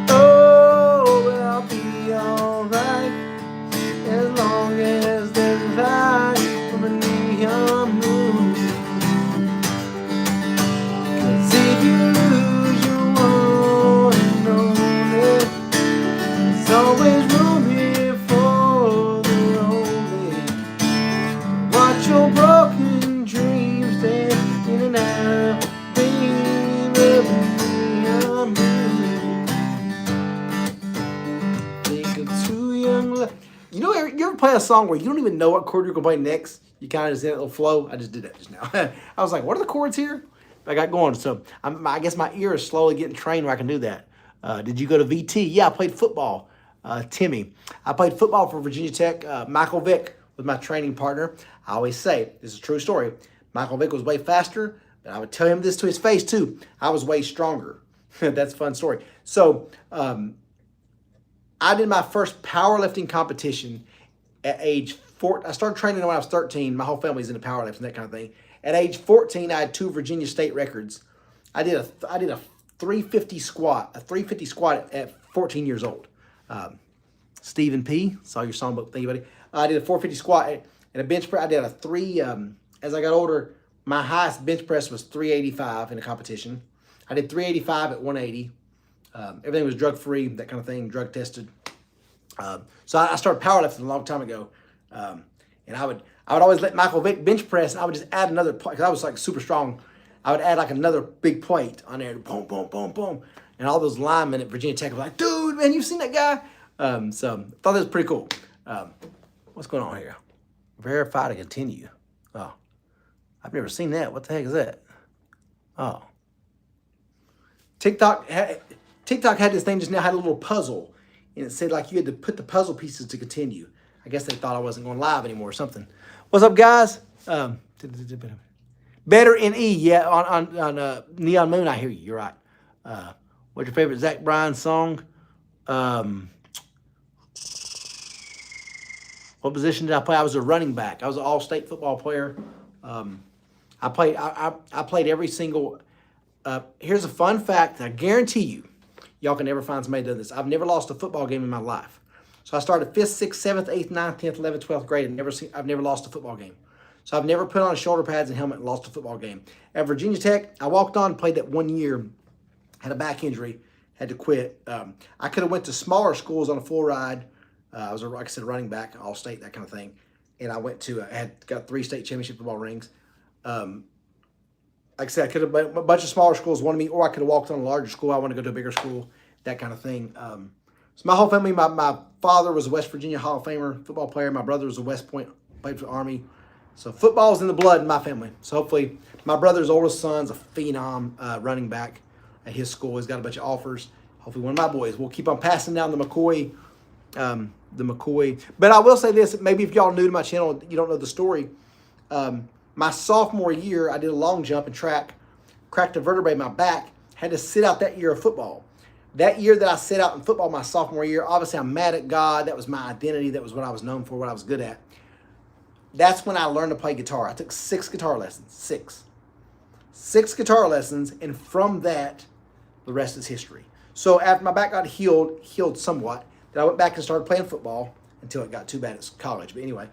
Oh, but I'll be alright as long as there's light from a neon moon. 'Cause if you lose your one and only, there's always room here for the lonely. Watch your broken dreams dance in and out, baby, neon moon. Think of two young love. You ever play a song where you don't even know what chord you're going to play next? You kind of just in a little flow. I just did that just now. I was like, what are the chords here? I got going. So I guess my ear is slowly getting trained where I can do that. Did you go to VT? Yeah, I played football. Timmy. I played football for Virginia Tech. Michael Vick was my training partner. I always say, this is a true story, Michael Vick was way faster, But I would tell him this to his face too. I was way stronger. That's a fun story. So I did my first powerlifting competition at age 4. I started training when I was 13. My whole family's into powerlifting, that kind of thing. At age 14, I had 2 Virginia State records. I did a 350 squat, at 14 years old. Stephen P. Saw your songbook. Thank you, buddy. I did a 450 squat and a bench press. I did a 3. As I got older, my highest bench press was 385 in a competition. I did 385 at 180. Everything was drug free, that kind of thing, drug tested. So I started powerlifting a long time ago, and I would always let Michael Vick bench press, and I would just add another plate because I was like super strong. I would add like another big plate on there, boom, boom, boom, boom, and all those linemen at Virginia Tech were like, "Dude, man, you seen that guy?" So I thought that was pretty cool. What's going on here? Verify to continue. Oh, I've never seen that. What the heck is that? Oh, TikTok had this thing just now, had a little puzzle, and it said like you had to put the puzzle pieces to continue. I guess they thought I wasn't going live anymore or something. What's up, guys? Better in E, yeah, on Neon Moon, I hear you. You're right. What's your favorite Zach Bryan song? What position did I play? I was a running back. I was an all-state football player. I played every single. Here's a fun fact. I guarantee you, y'all can never find somebody doing this. I've never lost a football game in my life. So I started 5th, 6th, 7th, 8th, 9th, 10th, 11th, 12th grade. I've never lost a football game. So I've never put on shoulder pads and helmet and lost a football game. At Virginia Tech, I walked on, played that 1 year, had a back injury, had to quit. I could have went to smaller schools on a full ride. I was, like I said, running back, all state, that kind of thing. And I went to, got 3 state championship football rings. Like I said, I could have, a bunch of smaller schools wanted me, or I could have walked on a larger school. I want to go to a bigger school, that kind of thing. So my whole family, my father was a West Virginia Hall of Famer football player. My brother was a West Point, played for the Army. So football's in the blood in my family. So hopefully, my brother's oldest son's a phenom running back at his school. He's got a bunch of offers. Hopefully, one of my boys will keep on passing down the McCoy. But I will say this, maybe if y'all new to my channel, you don't know the story. My sophomore year, I did a long jump in track, cracked a vertebrae in my back, had to sit out that year of football. That year that I sat out in football my sophomore year, obviously I'm mad at God. That was my identity. That was what I was known for, what I was good at. That's when I learned to play guitar. I took 6 guitar lessons, 6 guitar lessons, and from that, the rest is history. So after my back got healed somewhat, then I went back and started playing football until it got too bad at college. But anyway,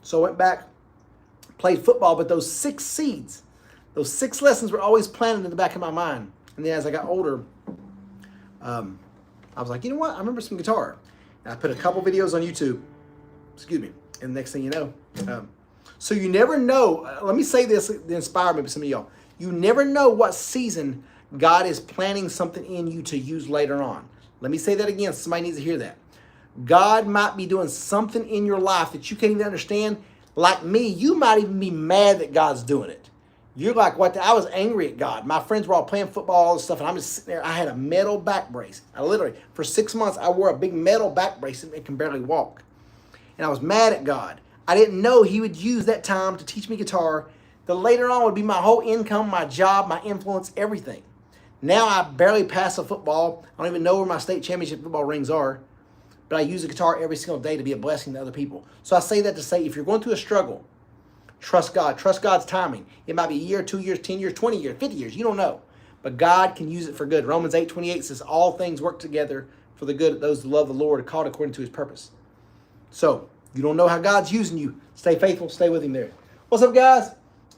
so I went back, played football, but those 6 seeds, those 6 lessons were always planted in the back of my mind. And then as I got older, I was like, you know what? I remember some guitar. And I put a couple videos on YouTube. Excuse me. And the next thing you know. So you never know. Let me say this to inspire maybe some of y'all. You never know what season God is planting something in you to use later on. Let me say that again. Somebody needs to hear that. God might be doing something in your life that you can't even understand. Like me, you might even be mad that God's doing it. You're like, what? I was angry at God. My friends were all playing football, all this stuff, and I'm just sitting there. I had a metal back brace. I literally, for 6 months, I wore a big metal back brace and can barely walk. And I was mad at God. I didn't know He would use that time to teach me guitar. That later on would be my whole income, my job, my influence, everything. Now I barely pass a football. I don't even know where my state championship football rings are. But I use the guitar every single day to be a blessing to other people. So I say that to say, if you're going through a struggle, trust God. Trust God's timing. It might be a year, 2 years, 10 years, 20 years, 50 years. You don't know. But God can use it for good. Romans 8:28 says, all things work together for the good of those who love the Lord, called according to His purpose. So, you don't know how God's using you. Stay faithful. Stay with Him there. What's up, guys?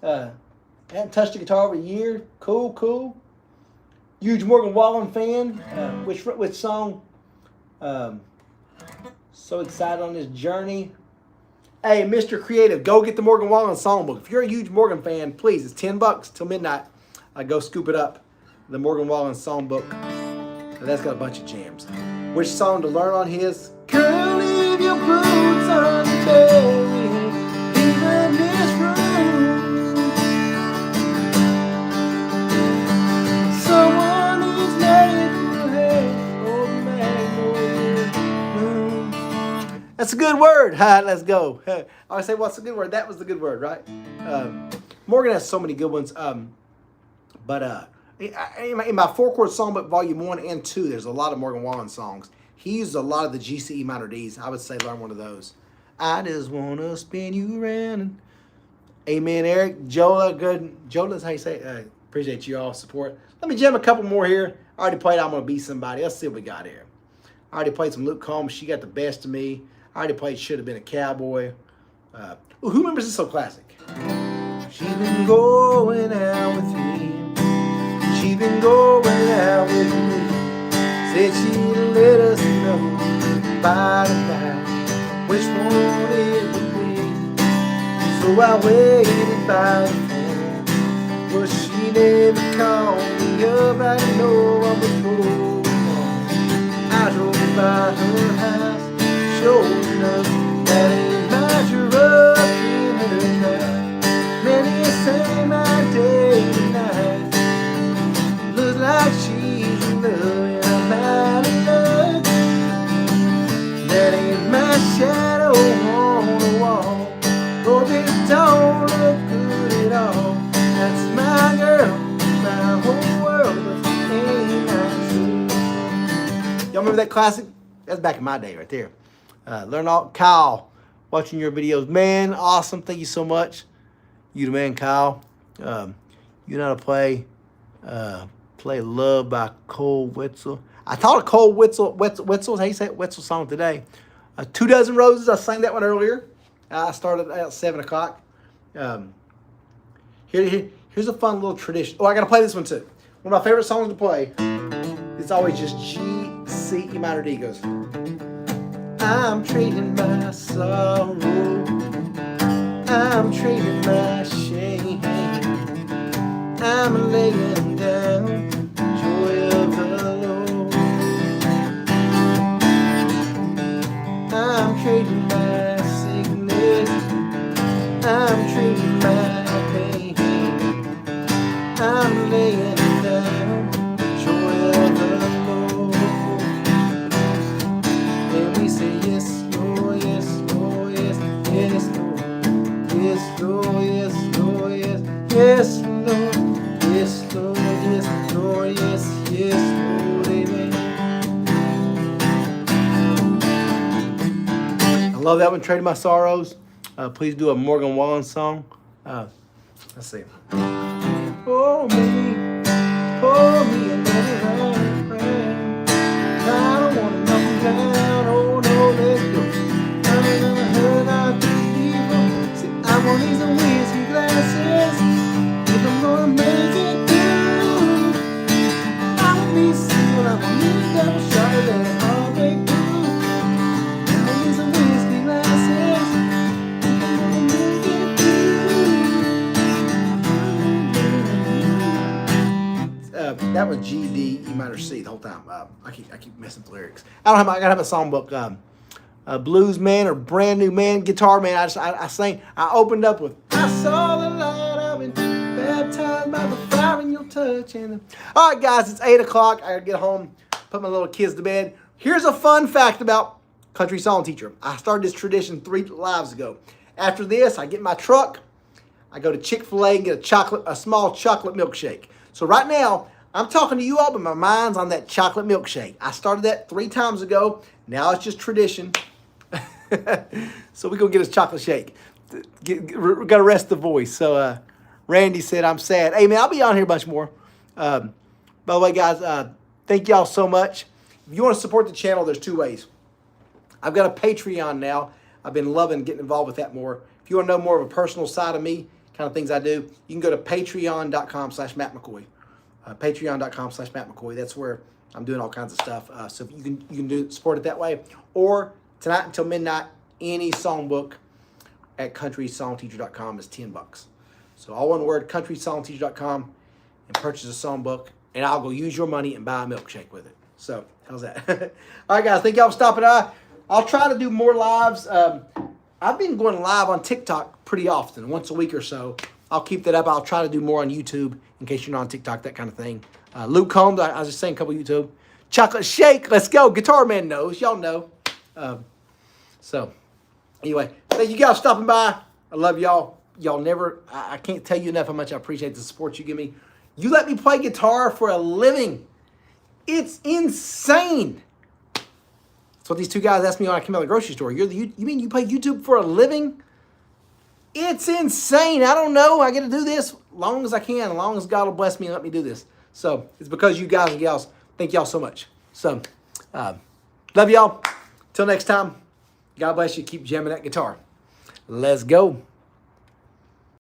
I haven't touched the guitar over a year. Cool. Huge Morgan Wallen fan. Which song? So excited on this journey. Hey, Mr. Creative, go get the Morgan Wallen Songbook. If you're a huge Morgan fan, please, it's $10 till midnight. Go scoop it up. The Morgan Wallen Songbook. And that's got a bunch of jams. Which song to learn on his? Girl, leave your boots on the bed, leaving this room. Someone is laying your head, oh man. That's a good word. Let's go. I always say, what's a good word? That was the good word, right? Morgan has so many good ones. But in my 4-chord songbook, volume 1 and 2, there's a lot of Morgan Wallen songs. He used a lot of the G, C, E minor Ds. I would say learn one of those. I just want to spin you around. And amen, Eric. Jola, good. Jola's how you say it. Appreciate you all support. Let me jam a couple more here. I already played I'm Gonna Be Somebody. Let's see what we got here. I already played some Luke Combs. She Got the Best of Me. I already played Should Have Been a Cowboy. Who remembers this so classic? She's been going out with him. She's been going out with me. Said she'd let us know by the by which one it would be. So I waited by the phone, but she never called me up. I didn't know I was going on. I drove by her house, sure enough, that ain't my truck in her drive. Many a say my day and night. Looks like she's in love and I'm out of luck. That ain't my shadow on the wall. Oh, this don't look good at all. That's my girl, my whole world, but ain't my soul. Y'all remember that classic? That's back in my day right there. Learn all. Kyle, watching your videos. Man, awesome. Thank you so much. You the man, Kyle. You know how to play Love by Cole Wetzel. I taught a Cole Wetzel, how you say it? Wetzel song today. 2 Dozen Roses, I sang that one earlier. I started at 7 o'clock. Here's a fun little tradition. Oh, I got to play this one too. One of my favorite songs to play. It's always just G, C, E minor, D. Goes, I'm trading my sorrow. I'm trading my shame. I'm laying down joy of the Lord. I'm trading my sickness. I'm trading my pain. I'm laying down joy of the Lord. And we say yes, Lord, yes, Lord, yes, yes, Lord. Yes, Lord, yes, Lord, yes, yes, Lord, yes, Lord, yes, Lord, yes, yes, Lord, amen. I love that one, Trading My Sorrows. Please do a Morgan Wallen song. Let's see. Pour me another round. I don't want to knock you down, oh no, let's go. I never heard out these people. See, I want these whiskey glasses. If I'm gonna make it through, I want me single, I want me a double shot of that heartbreak blue. I want these whiskey glasses. If I'm gonna make it through. That was G, D, E minor, C the whole time. I keep messing with the lyrics. I gotta have a songbook. Blues man or brand new man, guitar man. I sang. I opened up with I saw the light. I've been baptized by the fire in your touch. And all right, guys, it's 8 o'clock. I gotta get home, put my little kids to bed. Here's a fun fact about Country Song Teacher. I started this tradition 3 lives ago. After this, I get in my truck. I go to Chick-fil-A and get a small chocolate milkshake. So right now, I'm talking to you all, but my mind's on that chocolate milkshake. I started that 3 times ago. Now it's just tradition. So we're going to get us chocolate shake. Got to rest the voice. So Randy said, I'm sad. Hey, man, I'll be on here a bunch more. By the way, guys, thank y'all so much. If you want to support the channel, there's 2 ways. I've got a Patreon now. I've been loving getting involved with that more. If you want to know more of a personal side of me, kind of things I do, you can go to patreon.com/MattMcCoy. Patreon.com/MattMcCoy. That's where I'm doing all kinds of stuff. So you can support it that way. Or tonight until midnight, any songbook at CountrySongTeacher.com is $10. So all one word, CountrySongTeacher.com, and purchase a songbook, and I'll go use your money and buy a milkshake with it. So how's that? All right, guys. Thank y'all for stopping by. I'll try to do more lives. I've been going live on TikTok pretty often, once a week or so. I'll keep that up. I'll try to do more on YouTube in case you're not on TikTok, that kind of thing. Luke Combs, I was just saying a couple YouTube. Chocolate shake, let's go. Guitar Man knows, y'all know. So, anyway, thank you guys for stopping by. I love y'all. Y'all never, I can't tell you enough how much I appreciate the support you give me. You let me play guitar for a living. It's insane. That's what these two guys asked me when I came out of the grocery store. You mean you play YouTube for a living? It's insane. I don't know. I get to do this as long as I can, as long as God will bless me and let me do this. So it's because you guys and gals. Thank y'all so much. So love y'all. Till next time, God bless you. Keep jamming that guitar. Let's go.